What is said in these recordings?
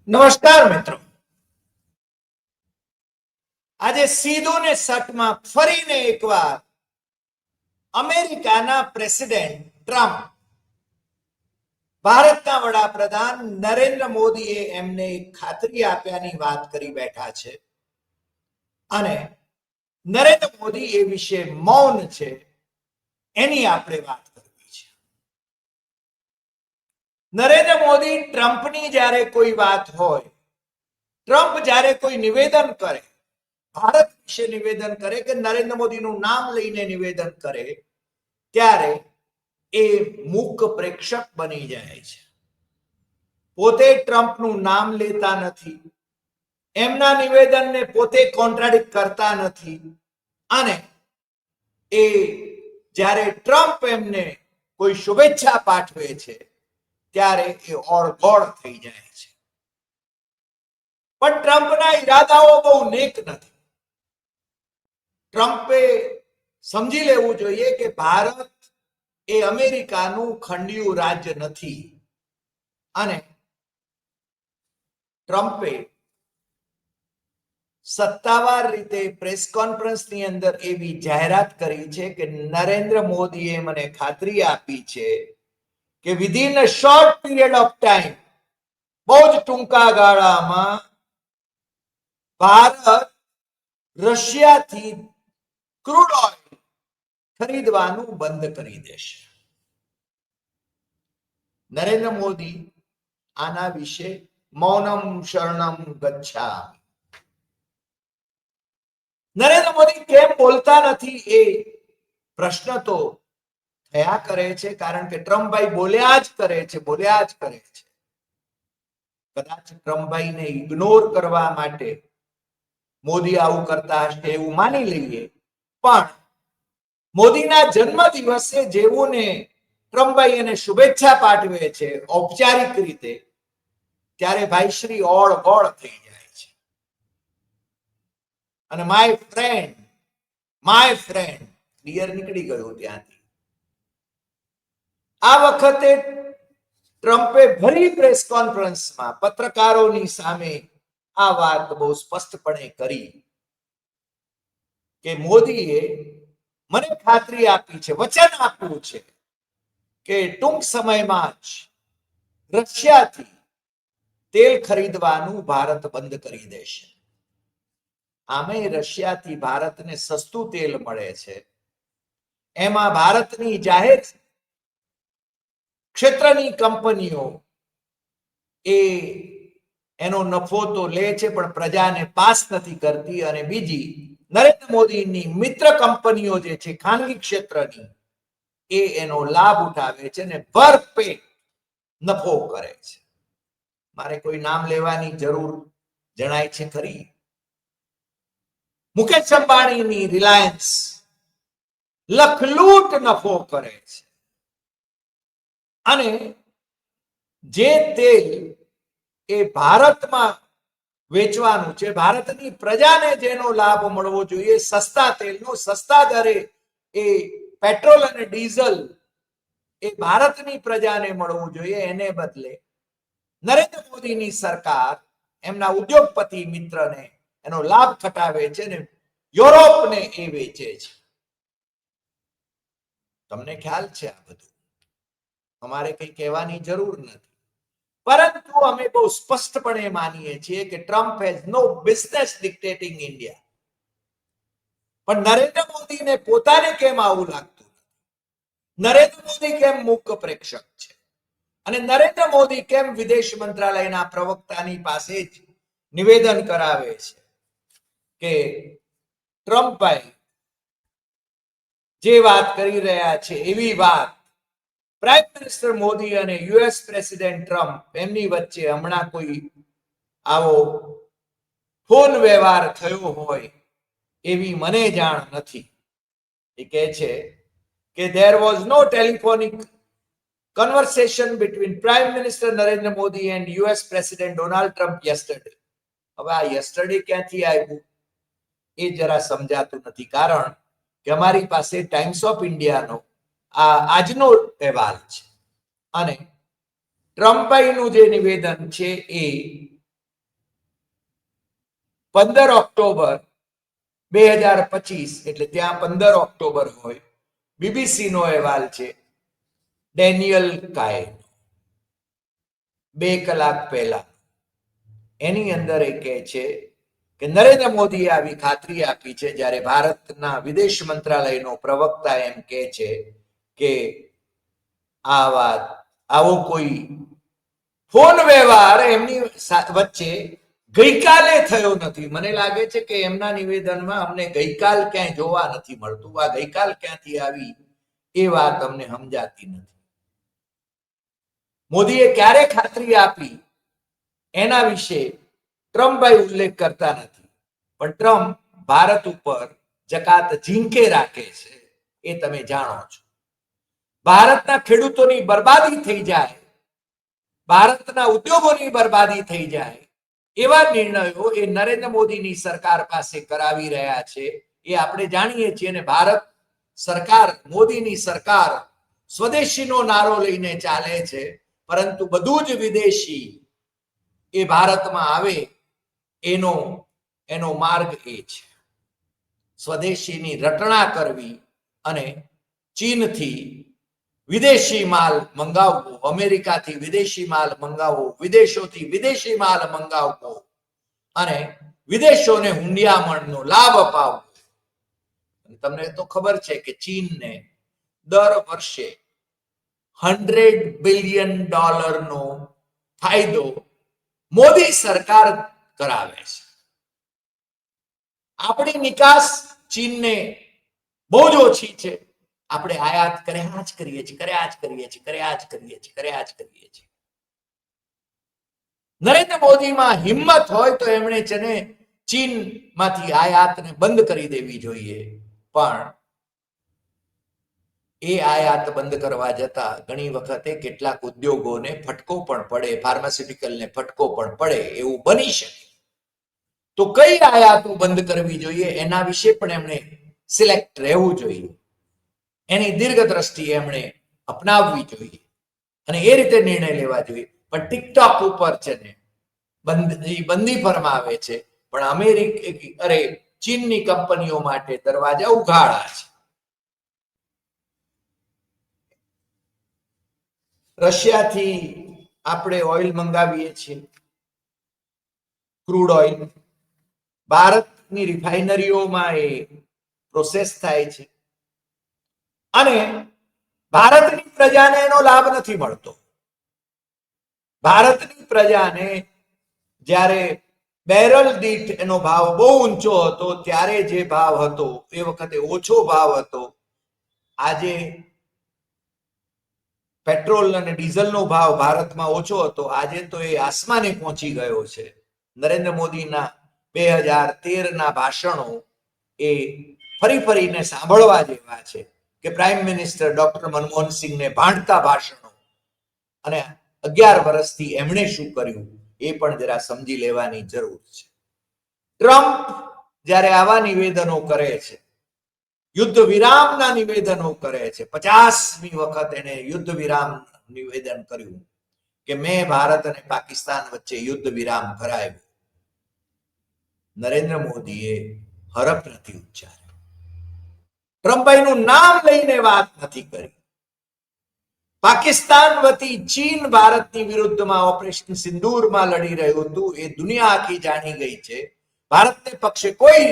નમસ્કાર મિત્રો, આજે સીધું ને સટમાં ફરીને એકવાર અમેરિકાના પ્રેસિડેન્ટ ટ્રમ્પ ભારતના વડાપ્રધાન નરેન્દ્ર મોદીએ એમને ખાતરી આપ્યાની વાત કરી બેઠા છે અને નરેન્દ્ર મોદી એ વિશે મૌન છે એની આપણે વાત કરવી છે. નરેન્દ્ર મોદી ટ્રમ્પની જ્યારે કોઈ વાત હોય, ટ્રમ્પ જ્યારે કોઈ નિવેદન કરે, ભારત વિશે નિવેદન કરે કે નરેન્દ્ર મોદીનું નામ લઈને નિવેદન કરે, ત્યારે એ મૂક પ્રેક્ષક બની જાય છે. પોતે ટ્રમ્પનું નામ લેતા નથી, એમના નિવેદનને પોતે કોન્ટ્રાડિક્ટ કરતા નથી અને એ જ્યારે ટ્રમ્પ એમને કોઈ શુભેચ્છા પાઠવે છે ત્યારે એ ઓળઘોળ થઈ જાય છે. પણ ટ્રમ્પના ઈરાદાઓ બહુ નેક નથી. ટ્રમ્પે સમજી લેવું જોઈએ કે ભારત એ અમેરિકાનું ખંડિયું રાજ્ય નથી અને ટ્રમ્પે સત્તાવાર રીતે પ્રેસ કોન્ફરન્સની અંદર એવી જાહેરાત કરી છે કે નરેન્દ્ર મોદીએ મને ખાતરી આપી છે કે within a short period of time, બહુ જ ટૂંકા ગાળામાં ભારત રશિયાથી ક્રૂડ ઓઇલ ખરીદવાનું બંધ કરી દેશે. નરેન્દ્ર મોદી આના વિશે મૌનમ શરણમ ગચ્છામિ. નરેન્દ્ર મોદી કેમ બોલતા નથી એ પ્રશ્ન તો થયા કરે છે, કારણ કે ટ્રમ્પભાઈ બોલ્યા જ કરે છે. કદાચ ટ્રમ્પભાઈને ઇગ્નોર કરવા માટે મોદી આવું કરતા હશે એવું માની લઈએ, પણ મોદીના જન્મ દિવસે જેવું ને ટ્રમ્પભાઈ એને શુભેચ્છા પાઠવે છે ઔપચારિક રીતે, ત્યારે ભાઈશ્રી ઓળઘોળ થઈ જાય છે. અને માય ફ્રેન્ડ ડિયર નીકળી ગયું ત્યાંથી. આ વખતે ટ્રમ્પે ભરી પ્રેસ કોન્ફરન્સમાં પત્રકારોની સામે આ વાત બહુ સ્પષ્ટપણે કરી કે મોદીએ મને ખાતરી આપી છે, વચન આપ્યું છે કે ટૂંક સમયમાં જ રશિયાથી તેલ ખરીદવાનું ભારત બંધ કરી દેશે. આમે રશિયાથી ભારતને સસ્તું તેલ મળે છે, એમાં ભારતની જાહેર ક્ષેત્રની કંપનીઓ એનો નફો તો લે છે પણ પ્રજાને પાસ નથી કરતી, અને બીજી નરેન્દ્ર મોદીની મિત્ર કંપનીઓ જે છે ખાનગી ક્ષેત્રની, એનો લાભ ઉઠાવે છે અને ભરપેટ નફો કરે છે. મારે કોઈ નામ લેવાની જરૂર જણાય છે ખરી? મુકેશ અંબાણીની રિલાયન્સ લખલૂટ નફો કરે છે અને જે તેલ એ ભારતમાં વેચવાનું છે, ભારતની પ્રજાને જેનો લાભ મળવો જોઈએ, સસ્તા તેલનો, સસ્તા દરે એ પેટ્રોલ અને ડીઝલ એ ભારતની પ્રજાને મળવું જોઈએ, એને બદલે નરેન્દ્ર મોદીની સરકાર એમના ઉદ્યોગપતિ મિત્રને એનો લાભ ખટાવે છે ને યુરોપને એ વેચે છે. તમને ખ્યાલ છે આ બધું, અમારે કઈ કહેવાની જરૂર નથી. પરંતુ અમે બહુ સ્પષ્ટપણે માનીએ છીએ કે Trump has no business dictating India. પણ નરેન્દ્ર મોદીને પોતાને કેમ આવું લાગતું નથી? નરેન્દ્ર મોદી કેમ મૂક પ્રેક્ષક છે? અને નરેન્દ્ર મોદી કેમ વિદેશ મંત્રાલયના પ્રવક્તાની પાસે જ નિવેદન કરાવે છે કે ટ્રમ્પભાઈ જે વાત કરી રહ્યા છે એવી વાત પ્રાઇમ મિનિસ્ટર મોદી અને યુએસ પ્રેસિડેન્ટ ટ્રમ્પ એમની વચ્ચે હમણાં કોઈ આવો ફોન વ્યવહાર થયો હોય એવી મને જાણ નથી. એ કહે છે કે there was no telephonic conversation between Prime Minister Narendra Modi and US President Donald Trump yesterday. હવે આ યસ્ટરડે ક્યાંથી આવ્યું એ જરા સમજાતું નથી, કારણ કે અમારી પાસે ટાઈમ્સ ઓફ ઇન્ડિયાનો આજનો અહેવાલ છે અને ટ્રમ્પભાઈનું જે નિવેદન છે એ 15 ઓક્ટોબર 2025 એટલે ત્યાં 15 ઓક્ટોબર હોય. બીબીસી નો અહેવાલ છે ડેનિયલ કાય 2 કલાક પહેલા. એની અંદર એ કહે છે કે નરેન્દ્ર મોદીએ આવી ખાતરી આપી છે, જ્યારે ભારતના વિદેશ મંત્રાલયનો પ્રવક્તા એમ કહે છે કે આ વાત આવો કોઈ ફોન વ્યવહાર એમની વચ્ચે ગઈકાલે થયો નથી. મને લાગે છે કે એમના નિવેદનમાં અમને ગઈકાલ ક્યાંય જોવા નથી મળતું. આ ગઈકાલ ક્યાંથી આવી એ વાત અમને સમજાતી નથી. મોદીએ ક્યારે ખાતરી આપી એના વિશે ટ્રમ્પભાઈ ઉલ્લેખ કરતા નથી, પણ ટ્રમ્પ ભારત ઉપર જકાત ઝીંકે રાખે છે એ તમે જાણો છો. ભારતના ખેડૂતોની બરબાદી થઈ જાય, ભારતના ઉદ્યોગોની બરબાદી થઈ જાય એવા નિર્ણયો એ નરેન્દ્ર મોદીની સરકાર પાસે કરાવી રહ્યા છે એ આપણે જાણીએ છીએ. અને ભારત સરકાર, મોદીની સરકાર સ્વદેશીનો નારો લઈને ચાલે છે, પરંતુ બધું જ વિદેશી એ ભારતમાં આવે એનો માર્ગ એ છે સ્વદેશીની રટણા કરવી અને ચીનથી વિદેશી માલ મંગાવવો, અમેરિકાથી વિદેશી માલ મંગાવવો, વિદેશોથી વિદેશી માલ મંગાવવો અને વિદેશોને હુંડિયામણનો લાભ અપાવવો. તમને તો ખબર છે કે ચીનને દર વર્ષે $100 બિલિયન નો ફાયદો મોદી સરકાર કરાવે છે. આપણી નિકાસ ચીનને બહુ જ ઓછી છે. આપણે આયાત કર્યા જ કરીએ છીએ. નરેન્દ્ર મોદીમાં હિંમત હોય તો એમણે છે ને ચીનમાંથી આયાતને બંધ કરી દેવી જોઈએ, પણ એ આયાત બંધ કરવા જતા ઘણી વખતે કેટલાક ઉદ્યોગોને ફટકો પણ પડે, ફાર્માસ્યુટિકલને ફટકો પણ પડે એવું બની શકે. તો કઈ આયાતો બંધ કરવી જોઈએ એના વિશે પણ એમણે સિલેક્ટ રહેવું જોઈએ, એની દીર્ઘ દ્રષ્ટિ એમણે અપનાવવી જોઈએ અને એ રીતે નિર્ણય લેવા જોઈએ. પણ ટિકટોક ઉપર છે ને બંદી ફરમાવે છે, પણ ચીનની કંપનીઓ માટે દરવાજા ઉઘાડા છે. રશિયાથી આપણે ઓઇલ મંગાવીએ છીએ, ક્રૂડ ઓઇલ. ભારતની રિફાઇનરીઓમાં એ પ્રોસેસ થાય છે અને ભારતની પ્રજાને એનો લાભ નથી મળતો. ભારતની પ્રજાને જ્યારે બેરલ દીઠ એનો ભાવ બહુ ઊંચો હતો ત્યારે જે ભાવ હતો એ વખતે ઓછો ભાવ હતો. આજે પેટ્રોલ અને ડીઝલનો ભાવ ભારતમાં ઓછો હતો, આજે તો એ આસમાને પહોંચી ગયો છે. નરેન્દ્ર મોદીના 2013ના ભાષણો એ ફરીને સાંભળવા જેવા છે કે પ્રાઇમ મિનિસ્ટર ડોક્ટર મનમોહન સિંહને ભાંડતા ભાષણો, અને 11 વર્ષથી એમણે શું કર્યું એ પણ જરા સમજી લેવાની જરૂર છે. ટ્રમ્પ જ્યારે આવા નિવેદનો કરે છે, યુદ્ધ વિરામના નિવેદનો કરે છે, 50મી વખત એને યુદ્ધ વિરામ નિવેદન કર્યું કે મેં ભારત અને પાકિસ્તાન વચ્ચે યુદ્ધ વિરામ કરાવ્યું. નરેન્દ્ર મોદીએ હરફ નથી ઉચ્ચાર્યો, ટ્રમ્પભાઈનું નામ લઈને વાત નથી કરી. પાકિસ્તાન વતી ચીન ભારતની વિરુદ્ધમાં ઓપરેશન સિંદૂરમાં લડી રહ્યું હતું એ દુનિયા આખી જાણી ગઈ છે. ભારતને પક્ષે કોઈ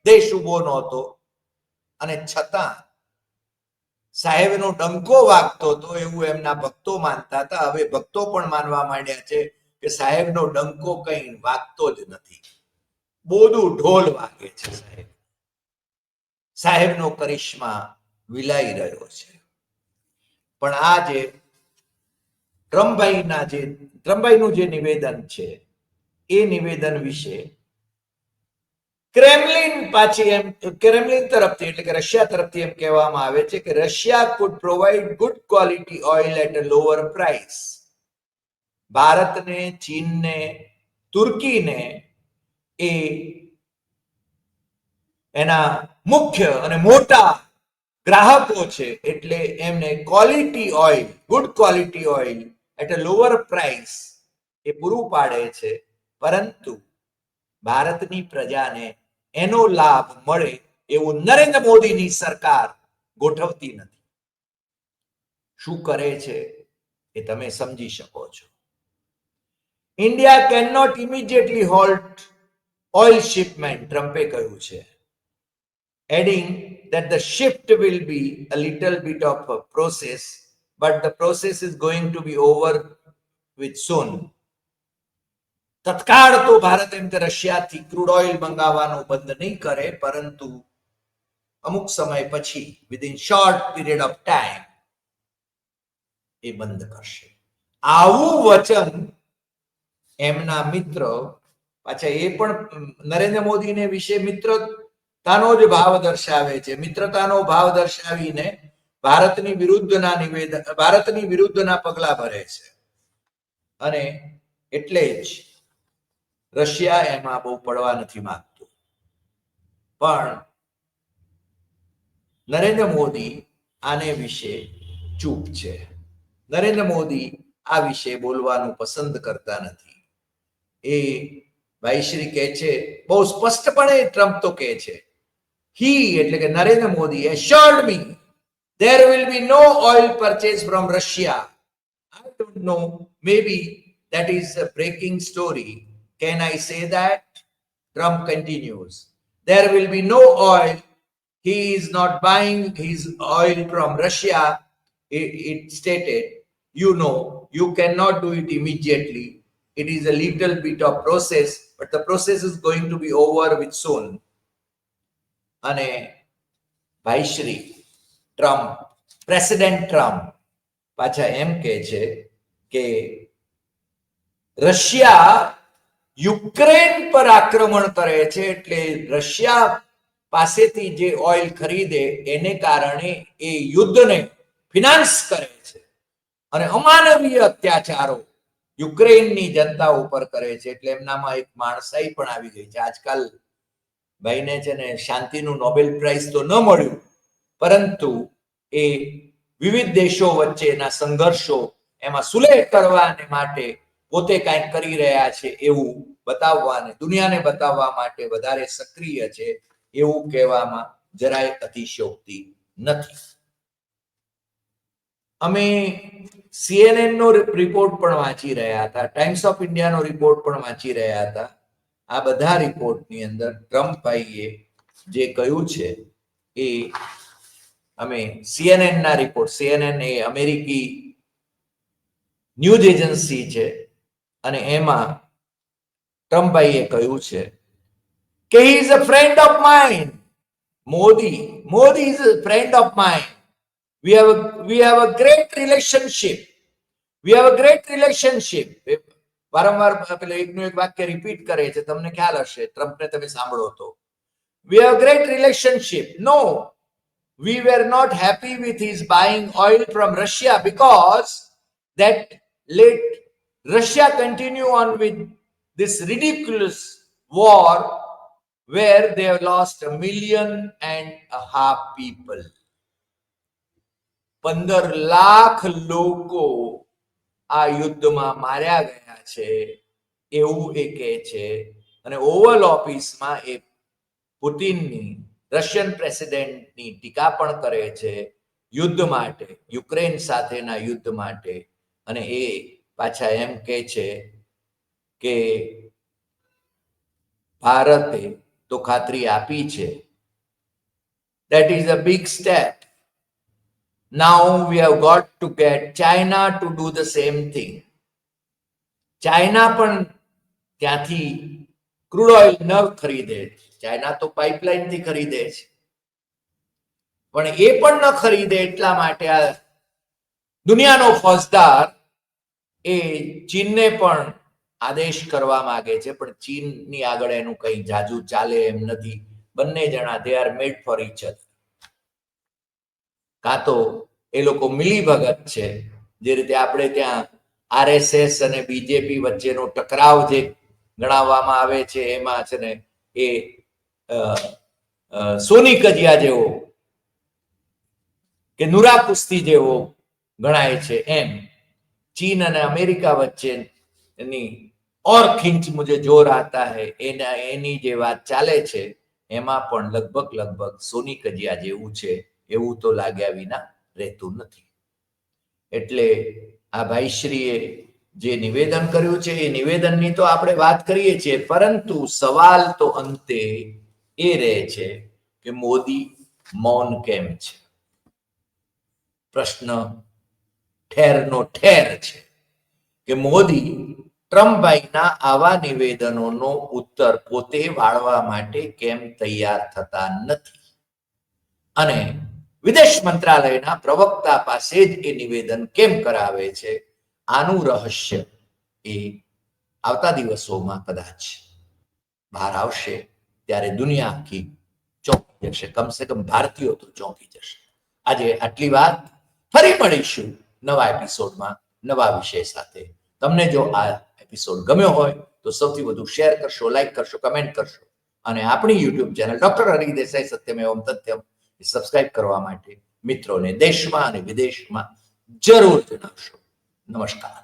દેશ ઉભો નહોતો અને છતાં સાહેબનો ડંકો વાગતો હતો એવું એમના ભક્તો માનતા હતા. હવે ભક્તો પણ માનવા માંડ્યા છે કે સાહેબનો ડંકો કઈ વાગતો જ નથી, બોધું ઢોલ વાગે છે. સાહેબનો કરિશ્મા વિલાઈ રહ્યો છે. પણ આ જે ટ્રમ્પભાઈનું જે નિવેદન છે એ નિવેદન વિશે ક્રેમલિન તરફથી એટલે કે રશિયા તરફથી એમ કહેવામાં આવે છે કે Russia could provide good quality oil at a lower price. ભારતને, ચીનને, તુર્કીને એ એના મુખ્ય અને મોટા ગ્રાહકો છે, એટલે એમને quality oil, good quality oil at a lower price એ પૂરું પાડે છે. પરંતુ ભારતની પ્રજાને એનો લાભ મળે એવું નરેન્દ્ર મોદીની સરકાર ગોઠવતી નથી. શું કરે છે એ તમે સમજી શકો છો. India can not immediately halt oil shipment, ટ્રમ્પે કહ્યું છે, adding that the shift will be a little bit of a process, but the process is going to be over with soon. તત્કાળ તો ભારત એમ કે રશિયાથી ક્રૂડ ઓઇલ મંગાવવાનું બંધ નહીં કરે, પરંતુ અમુક સમય પછી within short period of time એ બંધ કરશે. આવું વચન એમના મિત્ર, પાછા એ પણ નરેન્દ્ર મોદીને વિશે મિત્રતાનો જ ભાવ દર્શાવે છે. મિત્રતાનો ભાવ દર્શાવીને ભારતની વિરુદ્ધના પગલા ભરે છે. અને એટલે જ રશિયા એમાં બહુ પડવા નથી માંગતું. પણ નરેન્દ્ર મોદી આને વિશે ચૂપ છે. નરેન્દ્ર મોદી આ વિશે બોલવાનું પસંદ કરતા નથી. એ ભાઈશ્રી કહે છે, બહુ સ્પષ્ટપણે ટ્રમ્પ તો કહે છે, હી એટલે કે Narendra Modi assured me there will be no oil purchase from Russia. I don't know, maybe that is a breaking story. Can I say that? Trump continues, there will be no oil. He is not buying his oil from Russia. It stated, you know, you cannot do it immediately. It is a little bit of process, but the process is going to be over with soon. અને ભાઈશ્રી Trump, president Trump પાછા એમ કહે છે કે Russia Ukraine પર આક્રમણ કરે છે, એટલે રશિયા પાસેથી જે ઓઇલ ખરીદે એને કારણે એ યુદ્ધને ફિનાન્સ કરે છે અને અમાનવીય અત્યાચારો યુક્રેનની જનતા ઉપર કરે છે. એટલે એમનામાં એક માણસાઈ પણ આવી ગઈ છે. આજકાલ ભાઈને છે ને શાંતિનું નોબેલ પ્રાઇઝ તો ન મળ્યું, પરંતુ એ વિવિધ દેશો વચ્ચેના સંઘર્ષો એમાં સુલેહ કરવાને માટે પોતે કંઈક કરી રહ્યા છે એવું બતાવવાને, દુનિયાને બતાવવા માટે વધારે સક્રિય છે એવું કહેવામાં જરાય અતિશયોક્તિ નથી. અમે CNN નો રિપોર્ટ પણ વાંચી રહ્યા હતા, ટાઈમ્સ ઓફ ઇન્ડિયાનો રિપોર્ટ પણ વાંચી રહ્યા હતા. આ બધા રિપોર્ટની અંદર ટ્રમ્પભાઈએ જે કહ્યું છે એ અમે CNN ના રિપોર્ટ, CNN એ અમેરિકી ન્યૂઝ એજન્સી છે, અને એમાં ટ્રમ્પભાઈએ કહ્યું છે કે he is a friend of mine. Modi is a friend of mine. We have a great relationship. વારંવાર પેલો એકનું એક વાક્ય રિપીટ કરે છે, તમને ખ્યાલ હશે, ટ્રમ્પને તમે સાંભળો તો. We have a great relationship. No, we were not happy with his buying oil from Russia because that let Russia continue on with this ridiculous war where they have lost 1.5 million people. 15 lakh લોકો આ યુદ્ધમાં માર્યા ગયા છે એવું એ કહે છે. અને ઓવલ ઓફિસમાં એ પુતિનની, રશિયન પ્રેસિડેન્ટની ટીકા પણ કરે છે યુદ્ધ માટે, યુક્રેન સાથેના યુદ્ધ માટે. અને એ પાછા એમ કહે છે કે ભારતે તો ખાતરી આપી છે, that is a big step. Now we have got to get China to do the same thing. China પણ ત્યાંથી ક્રૂડ ઓઇલ ન ખરીદે. ચાઇના તો પાઇપલાઇનથી ખરીદે છે, પણ એ પણ ન ખરીદે એટલા માટે આ દુનિયાનો ફોજદાર એ ચીનને પણ આદેશ કરવા માંગે છે, પણ ચીનની આગળ એનું કંઈ જાજુ ચાલે એમ નથી. બંને જણા they are made for each other. કાં તો એ લોકો મિલીભગત છે, જે રીતે આપણે ત્યાં RSS અને બીજેપી વચ્ચેનો ટકરાવ જે ગણાવવામાં આવે છે, એમાં છે ને એ સોની કજિયા જેવો કે નુરા કુસ્તી જેવો ગણાય છે, એમ ચીન અને અમેરિકા વચ્ચેની और खींच मुझे जोर आता है એની જે વાત ચાલે છે એમાં પણ લગભગ સોની કજિયા જેવું છે એવું તો લાગ્યા વિના રહેતું નથી. એટલે આ ભાઈશ્રીએ જે નિવેદન કર્યું છે એ નિવેદનની તો આપણે વાત કરીએ છીએ, પરંતુ સવાલ તો અંતે એ રહે છે કે મોદી મૌન કેમ છે. પ્રશ્ન ઠેરનો ઠેર છે કે મોદી ટ્રમ્પભાઈના આવા નિવેદનોનો ઉત્તર પોતે વાળવા માટે કેમ તૈયાર થતા નથી અને વિદેશ મંત્રાલયના પ્રવક્તા પાસે જ એ નિવેદન કેમ કરાવે છે. આનું રહસ્ય એ આવતા દિવસોમાં કદાચ બહાર આવશે ત્યારે દુનિયા આખી ચોંકી જશે, કમસે કમ ભારતીયો તો ચોંકી જશે. આજે આટલી વાત, ફરી મળીશું નવા એપિસોડમાં નવા વિષય સાથે. તમને જો આ એપિસોડ ગમ્યો હોય તો સૌથી વધુ શેર કરશો, લાઈક કરશો, કમેન્ટ કરશો અને આપણી YouTube channel doctor Hari Desai Satyam Evam Tathyam subscribe કરવા માટે મિત્રોને દેશમાં અને વિદેશમાં જરૂર જણાવશો. નમસ્કાર.